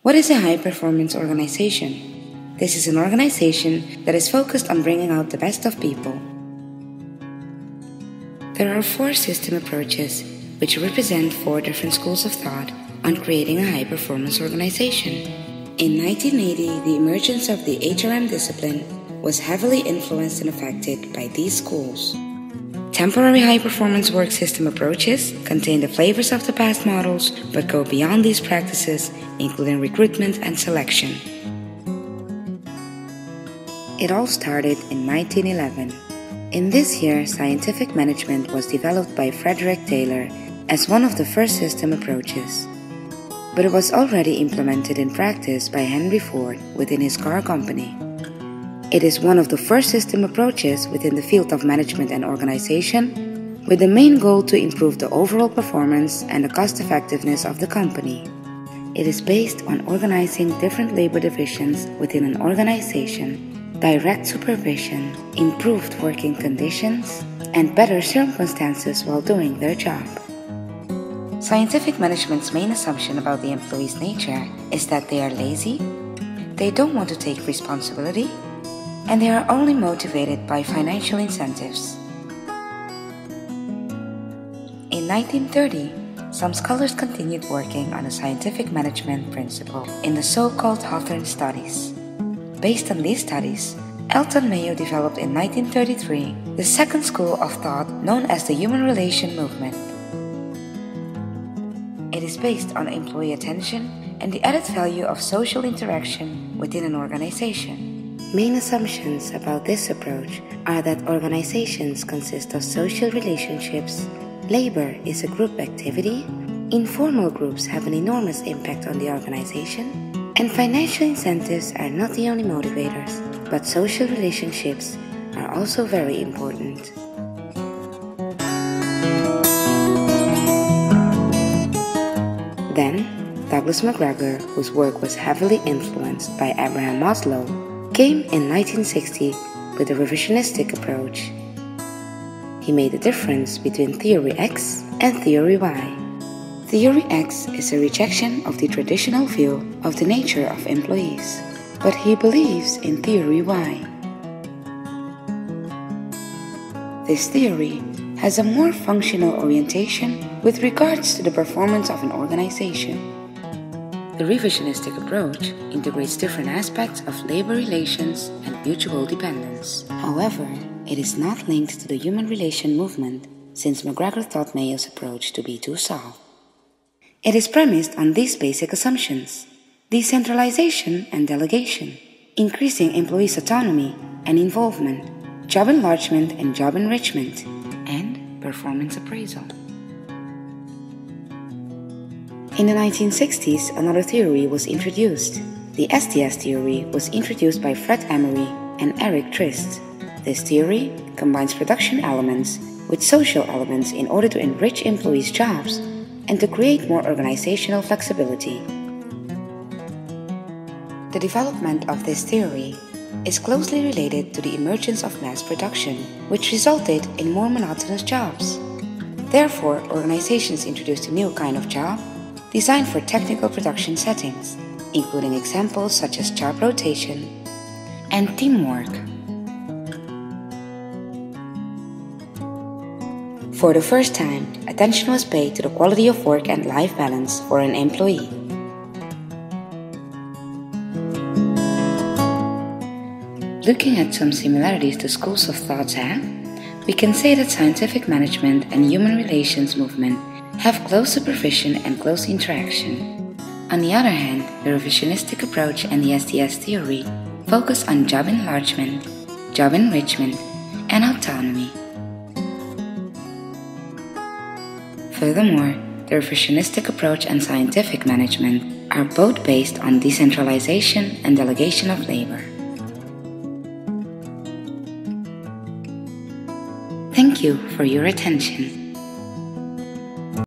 What is a high-performance organization? This is an organization that is focused on bringing out the best of people. There are 4 system approaches which represent 4 different schools of thought on creating a high-performance organization. In 1980, the emergence of the SHRM discipline was heavily influenced and affected by these schools. Temporary high-performance work system approaches contain the flavors of the past models but go beyond these practices, including recruitment and selection. It all started in 1911. In this year, scientific management was developed by Frederick Taylor as one of the first system approaches. But it was already implemented in practice by Henry Ford within his car company. It is one of the first system approaches within the field of management and organization, with the main goal to improve the overall performance and the cost effectiveness of the company. It is based on organizing different labor divisions within an organization, direct supervision, improved working conditions, and better circumstances while doing their job. Scientific management's main assumption about the employee's nature is that they are lazy, they don't want to take responsibility, and they are only motivated by financial incentives. In 1930, some scholars continued working on a scientific management principle in the so-called Hawthorne studies. Based on these studies, Elton Mayo developed in 1933 the second school of thought known as the human relation movement. It is based on employee attention and the added value of social interaction within an organization. Main assumptions about this approach are that organizations consist of social relationships, labor is a group activity, informal groups have an enormous impact on the organization, and financial incentives are not the only motivators, but social relationships are also very important. Then, Douglas MacGregor, whose work was heavily influenced by Abraham Maslow, came in 1960 with a revisionistic approach. He made a difference between Theory X and Theory Y. Theory X is a rejection of the traditional view of the nature of employees, but he believes in Theory Y. This theory has a more functional orientation with regards to the performance of an organization. The revisionistic approach integrates different aspects of labor relations and mutual dependence. However, it is not linked to the human relation movement, since MacGregor thought Mayo's approach to be too soft. It is premised on these basic assumptions: decentralization and delegation, increasing employees' autonomy and involvement, job enlargement and job enrichment, and performance appraisal. In the 1960s, another theory was introduced. The STS theory was introduced by Fred Emery and Eric Trist. This theory combines production elements with social elements in order to enrich employees' jobs and to create more organizational flexibility. The development of this theory is closely related to the emergence of mass production, which resulted in more monotonous jobs. Therefore, organizations introduced a new kind of job designed for technical production settings, including examples such as job rotation and teamwork. For the first time, attention was paid to the quality of work and life balance for an employee. Looking at some similarities the schools of thought have, we can say that scientific management and human relations movement have close supervision and close interaction. On the other hand, the revisionistic approach and the STS theory focus on job enlargement, job enrichment, and autonomy. Furthermore, the revisionistic approach and scientific management are both based on decentralization and delegation of labor. Thank you for your attention.